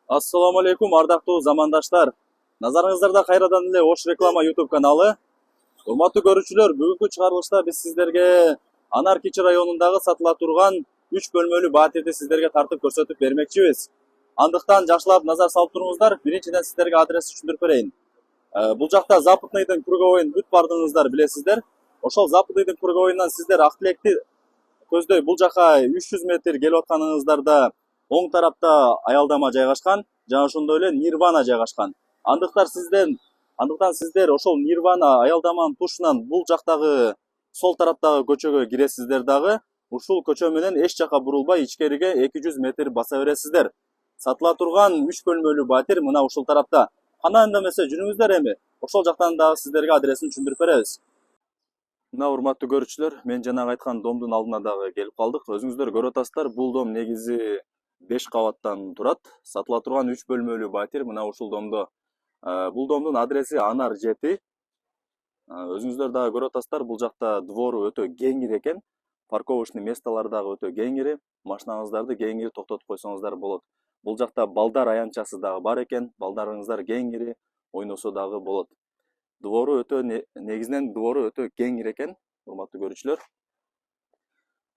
Assalamu alaikum ардактуу замандаштар. Назарыңыздарда кайрадан эле Ош реклама YouTube каналы. Урматтуу көрүүчүлөр, бүгүнкү чыгарылышта биз сиздерге Анар Кичи районундагы сатыла турган 3 бөлмөлүү батирди сиздерге тартып көрсөтүп бермекчибиз. Андыктан жакшылап назар салып туруңуздар. Биринчиден сиздерге адрести түшүндүрүп берейин. Бул жакта Западныйдын круговойун бүт бардыгыңыздар билесиздер. Ошол Западныйдын круговойунан сиздер ак тилекти көздөй бул жака 300 метр келип атканыңыздарда оң тарапта аялдама жайгашкан, жана ошондой эле Нирвана жайгашкан. Андыктан сиздер ошол Нирвана аялдаманын тушунан бул жактагы сол тараптагы көчөгө киресиздер дагы. Ушул көчө менен эч жака бурулбай ичкериге 200 метр баса бересиздер. Сатыла турган 3 бөлмөлүү батир мына ушул тарапта. Кана эндемесе жүрүңүздөр эми. Ошол жактан дагы сиздерге адресин түшүндүрүп беребиз. Мына урматтуу көрүүчүлөр, мен жанагы айткан домдун алдына дагы келип калдык. Өзүңүздөр көрүп атасыздар, бул дом негизи 5 кабаттан турат. Сатыла турган 3 бөлмөлүү батир мына ушул домдо. Бул домдун адреси Анар 7. Өзүңүздөр дагы көрүп атасыздар, бул жакта двору өтө кеңири экен. Парковочный местолор дагы өтө кеңири. Машинаңыздарды кеңири токтотуп койсоңуздар болот. Бул жакта балдар аянтчасы дагы бар экен. Балдарыңыздар кеңири ойносо дагы болот. Негизинен двору өтө кеңири экен, урматтуу көрүүчүлөр.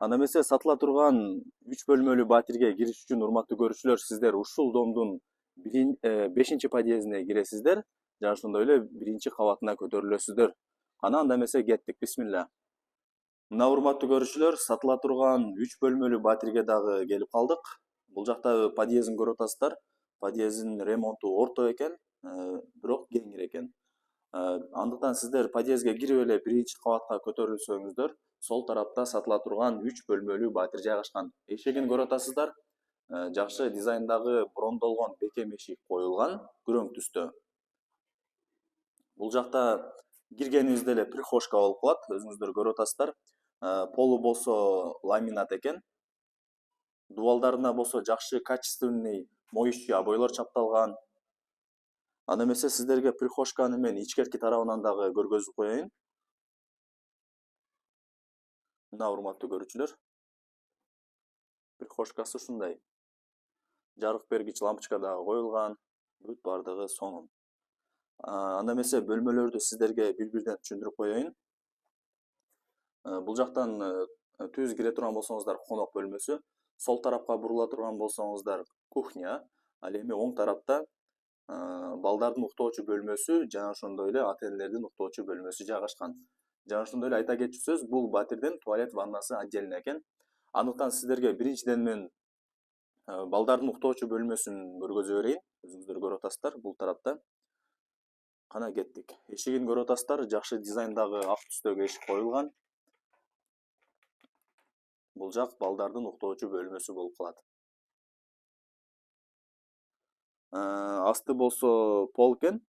Анда эмесе сатыла турган 3 бөлмөлүү батирге кириш үчүн урматтуу көрүүчүлөр, сиздер ушул домдун 5-чи подъездине киресиздер, жана ошондой эле 1-чи кабатына көтөрүлөсүздөр. Кана анда эмесе кеттик, бисмилла. Мына урматтуу көрүүчүлөр, сатыла турган 3 бөлмөлүү батирге дагы келип калдык. Бул жакта подъездин көрүп атасыздар. Подъездин ремонту орто экен, бирок кеңири экен. Андыктан сиздер подъездге кирип эле 1-чи кабатка көтөрүлсөңүздөр, сол тарапта сатыла турган 3 бөлмөлүү батир жайгашкан. Эшигин көрүп атасыздар. Жакшы дизайндагы брондолгон бекем эшик коюлган, күрөң түстө. Бул жакта киргенибизде эле прихожка болуп калат, өзүңүздөр көрүп атасыздар. Полу болсо ламинат экен. Дубалдарына болсо жакшы качественный моющий обойлор чапталган. Анда эмесе сиздерге прихожканы мен ичкерки тарабынан дагы көргөзүп коеюн. Мына урматтуу көрүүчүлөр, прихожкасы ушундай. Жарык бергич лампочка дагы коюлган, бүт бардыгы сонун. Анда эмесе бөлмөлөрдү сиздерге бир-бирден түшүндүрүп коеюн. Бул жактан түз кире турган болсоңуздар конок бөлмөсү, сол тарапка бурула турган болсоңуздар кухня, ал эми оң тарапта балдардын уктоочу бөлмөсү жана ошондой эле ата энелердин уктоочу бөлмөсү жайгашкан. Жана ошондой эле айта кетчү сөз, бул батирдин туалет ваннасы отдельно экен. Андыктан сиздерге биринчиден мен балдардын уктоочу бөлмөсүн көргөзө берейин. Өзүңүздөр көрүп атасыздар, бул тарапта. Кана кеттик. Эшигин көрүп атасыздар, жакшы дизайндагы ак түстөгү эшик коюлган. Бул жак балдардын уктоочу бөлмөсү болуп калат. Асты болсо пол экен.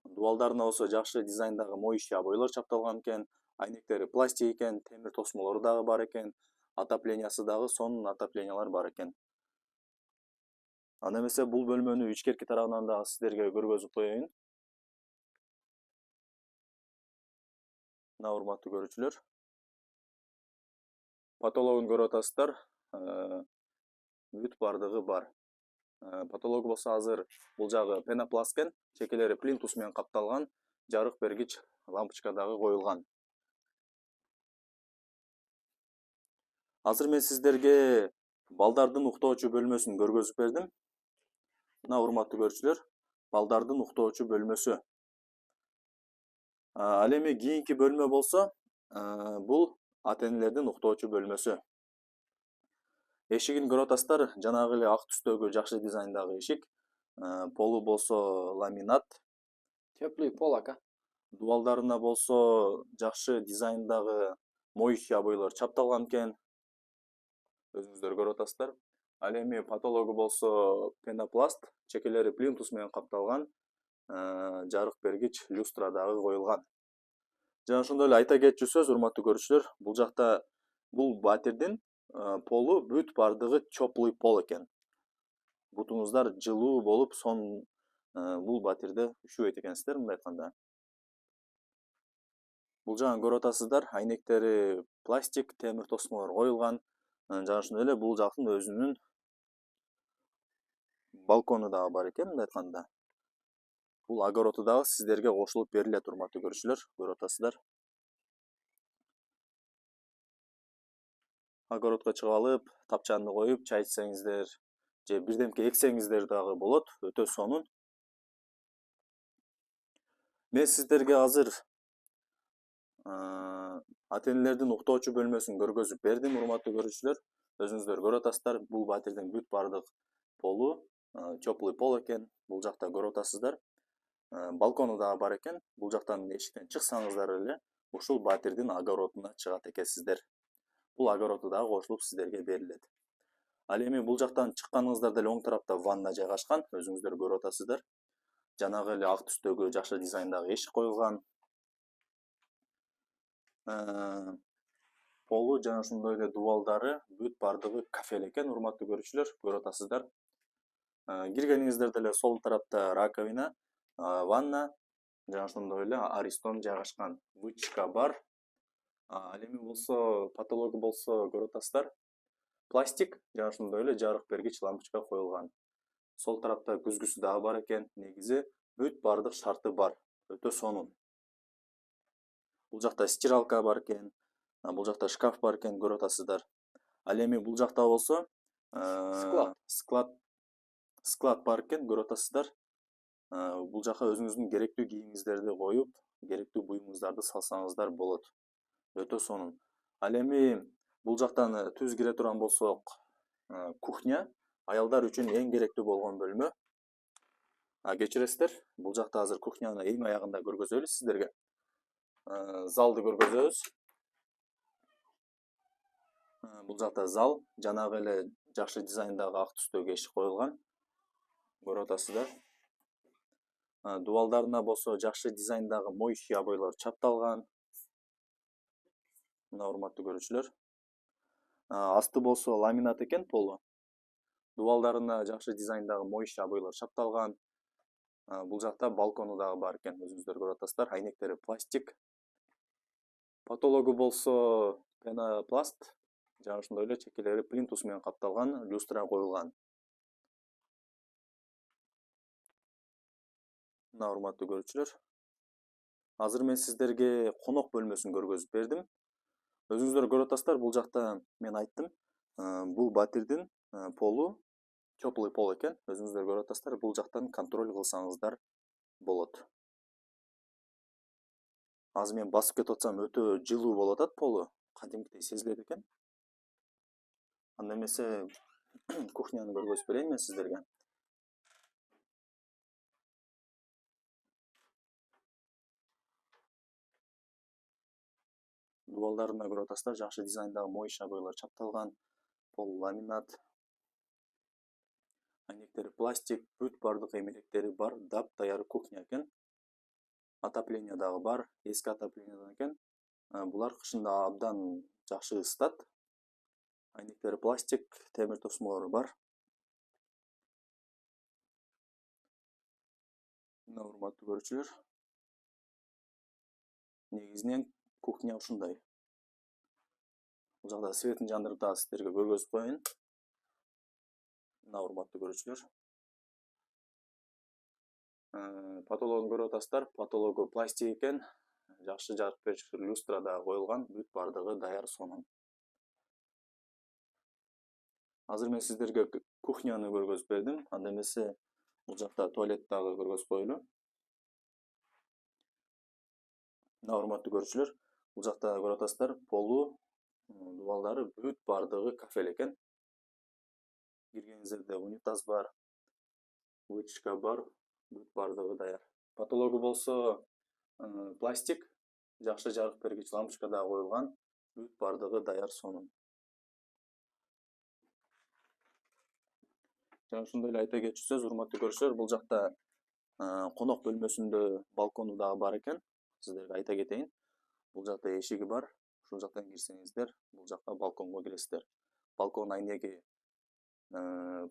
Дубалдарына болсо жакшы дизайндагы моющий обойлор чапталган экен. Айнектери пластик экен, темир тосмолору дагы бар экен. Отоплениясы дагы сонун отоплениялар бар экен. Анда эмесе бул бөлмөнү ичкерки тарабынан дагы сиздерге көргөзүп коеюн. Мына урматтуу көрүүчүлөр, потологун көрүп атасыздар. Бүт бардыгы бар. Потолок болсо азыр бул жагы пенопласт экен, чекелери плинтус менен капталган, жарык бергич лампочка дагы коюлган. Азыр мен сиздерге балдардын уктоочу бөлмөсүн көргөзүп бердим. Мына урматтуу көрүүчүлөр, балдардын уктоочу бөлмөсү. Ал эми кийинки бөлмө болсо, бул ата энелердин уктоочу бөлмөсү. Эшигин көрүп атасыздар, жанагы эле ак түстөгү жакшы дизайндагы эшик. Полу болсо ламинат. Теплый пол, ака. Дубалдарына болсо жакшы дизайндагы моющий обойлор чапталган экен. Өзүңүздөр көрүп атасыздар. Ал эми потологу болсо пенопласт, чекелери плинтус менен капталган, жарык бергич люстра дагы коюлган. Жана ошондой эле айта кетчү сөз, урматтуу көрүүчүлөр, бул жакта бул батирдин полу бүт бардыгы теплый пол экен. Бутуңуздар жылуу болуп, бул батирде үшүбөйт экенсиздер, мындай айтканда. Бул жагын көрүп атасыздар, айнектери пластик, темир тосмолор коюлган. Жана ошондой эле бул жактын өзүнүн балкону дагы бар экен, мындай айтканда. Бул огороду дагы сиздерге кошулуп берилет, урматтуу көрүүчүлөр, көрүп атасыздар. Огородко чыгып алып, тапчанды коюп, чай ичсеңиздер же бирдемке эксеңиздер дагы болот, өтө сонун. Мен сиздерге азыр ата-энелердин уктоочу бөлмөсүн көргөзүп бердим, урматтуу көрүүчүлөр. Өзүңүздөр көрүп атасыздар, бул батирдин бүт бардык полу теплый пол экен. Бул жакта көрүп атасыздар. Балкону дагы бар экен. Бул жактан эшиктен чыксаңыздар эле ушул батирдин огородуна чыгат экенсиздер. Бул огороду дагы кошулуп сиздерге берилет. Ал эми бул жактан чыкканыңыздарда эле оң тарапта ванна жайгашкан, өзүңүздөр көрүп атасыздар. Жанагы эле ак түстөгү жакшы дизайндагы эшик коюлган. Полу жана ошондой эле дубалдары бүт бардыгы кафель экен, урматтуу көрүүчүлөр, көрүп атасыздар. Киргениңиздерде эле сол тарапта раковина, ванна жана ошондой эле аристон жайгашкан, вытяжка бар. Ал эми болсо потологу болсо көрүп атасыздар. Пластик жана ошондой эле жарык бергич лампочка коюлган. Сол тарапта күзгүсү дагы бар экен. Негизи бүт бардык шарты бар. Өтө сонун. Бул жакта стиралка бар экен. Бул жакта шкаф бар экен, көрүп атасыздар. Ал эми бул жакта болсо склад бар экен, көрүп атасыздар. Бул жака өзүңүздүн керектүү кийимиңиздерди коюп, керектүү буюмуңуздарды салсаңыздар болот. Өтө сонун. Ал эми бул жактан түз кире турган болсок, кухня аялдар үчүн эң керектүү болгон бөлмө. Кечиресиздер, бул жакта азыр кухняны эң аягында көргөзөлү сиздерге. Залды көргөзөбүз. Бул жакта зал, жанагы эле жакшы дизайндагы ак түстөгү эшик коюлган. Көрүп атасыздар. Дубалдарына болсо жакшы дизайндагы моющий обойлор чапталган. Мына урматтуу көрүүчүлөр. Асты болсо ламинат экен, полу. Дубалдарына жакшы дизайндагы моющий обойлор чапталган. Бул жакта балкону дагы бар экен, өзүңүздөр көрүп атасыздар. Айнектери пластик. Потологу болсо пенопласт, жана ошондой эле чекелери плинтус менен капталган, люстра коюлган. Мына урматтуу көрүүчүлөр. Азыр мен сиздерге конок бөлмөсүн көргөзүп бердим. Өзүңүздөр көрүп атасыздар, бул жакта мен айттым, бул батирдин полу теплый пол экен. Өзүңүздөр көрүп атасыздар, бул жактан контроль кылсаңыздар болот. Азыр мен басып кетип атсам, өтө жылуу болуп атат полу, кадимкидей сезилет экен. Анда эмесе кухняны көргөзүп берейин мен сиздерге. Дубалдарына көрүп атасыздар, жакшы дизайндагы моющий обойлор чапталган, пол ламинат, айнектери пластик, бүт бардык эмелектери бар, дап-даяр кухня экен. Отопление дагы бар, эски отоплениеден экен. Булар кышында абдан жакшы ысытат. Айнектери пластик, темир тосмолору бар. Мына урматтуу көрүүчүлөр. Негизинен кухня ушундай. Бул жакта светин жандырып дагы сиздерге көргөзүп коеюн. Мына урматтуу көрүүчүлөр. Потологун көрүп атасыздар, потологу пластик экен. Жакшы жарык берүүчү люстра дагы коюлган, бүт бардыгы даяр сонун. Азыр мен сиздерге кухняны көргөзүп бердим. Анда эмесе бул жакта туалет дагы көргөзүп коелу. Мына урматтуу көрүүчүлөр, бул жакта көрүп атасыздар, полу дубалдары бүт бардыгы кафель экен. Киргениңиздерде унитаз бар, вытяжка бар, бүт бардыгы даяр. Потологу болсо пластик, жакшы жарык бергич лампочка дагы коюлган, бүт бардыгы даяр сонун. Жана ошондой эле айта кетчү сөз, урматтуу көрүүчүлөр, бул жакта конок бөлмөсүндө балкону дагы бар экен. Сиздерге айта кетейин. Бул жакта эшиги бар. Ушул жактан кирсеңиздер, бул жакка балконго киресиздер. Балкон айнеги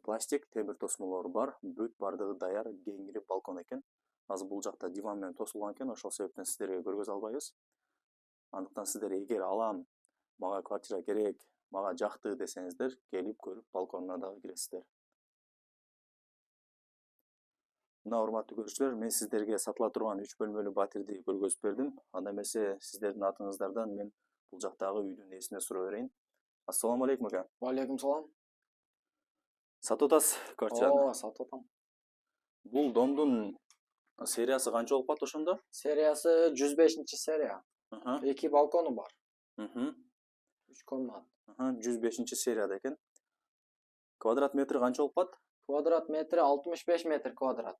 пластик, темир тосмолору бар, бүт бардыгы даяр, кеңири балкон экен. Азыр бул жакта диван менен тосулган экен, ошол себептен сиздерге көргөзө албайбыз. Андыктан сиздер эгер алам, мага квартира керек, мага жакты десеңиздер, келип көрүп балконуна дагы киресиздер. Мына урматтуу көрүүчүлөр, мен сиздерге сатыла турган 3 бөлмөлүү батирди көргөзүп бердим. Анда эмесе сиздердин атыңыздардан мен бул жактагы үйдүн ээсине сурап берейин. Ассаламу алейкум ака. Алейкум салам. Сатып атасыз квартираны? Ооба, сатып атам. Бул домдун сериясы канча болуп калат ошондо? Сериясы 105 серия. 2 балкону бар. 3 комнат. 105 серияда экен. Квадрат метри канча болуп калат? Квадрат метри 65 метр квадрат.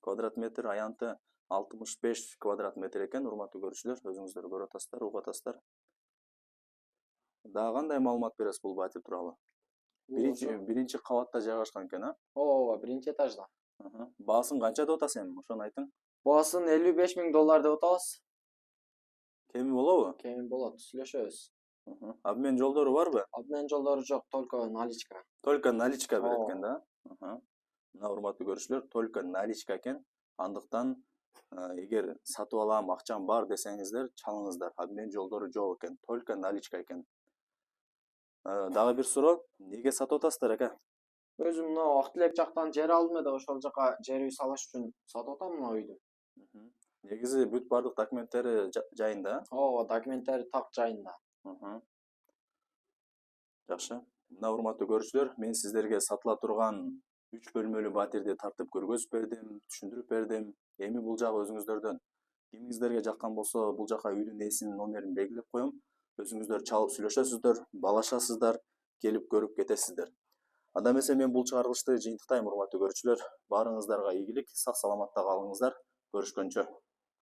Квадрат метр аянты 65 квадрат метр экен, урматтуу көрүүчүлөр, өзүңүздөр көрүп атасыздар, угуп атасыздар. Дагы кандай маалымат бересиз бул батир тууралуу? Биринчи кабатта жайгашкан экен, а? Ооба, биринчи этажда. Баасын канча деп атасыз эми? Ошону айтың. Баасын $55.000 деп атабыз. Кеми болобу? Кеми болот, сүйлөшөбүз. Обмен жолдору барбы? Обмен жолдору жок, только наличка. Только наличка берет Ооба. экен да? Мына урматтуу көрүүчүлөр, только наличка экен. Андыктан эгер сатып алам, акчам бар десеңиздер, чалыңыздар. Обмен жолдору жок экен, только наличка экен. Дагы бир суроо, неге сатып атасыздар ака? Өзүм мына Актилек жактан жер алдым да ошол жака жер үй салыш үчүн сатып атам мына үйдү. Негизи бүт бардык документтери жайында. Ооба, документтери так жайында. Жакшы. Мына урматтуу көрүүчүлөр, мен сиздерге сатыла турган 3 бөлмөлүү батирди тартып көргөзүп бердим, түшүндүрүп бердим. Эми бул жагы өзүңүздөрдөн. Кимиңиздерге жаккан болсо, бул жака үйдүн ээсинин номерин белгилеп коем. Өзүңүздөр чалып сүйлөшөсүздөр, баалашасыздар, келип көрүп кетесиздер. Анда эмесе мен бул чыгарылышты жыйынтыктайм урматтуу көрүүчүлөр. Баарыңыздарга ийгилик, сак саламатта калыңыздар. Көрүшкөнчө.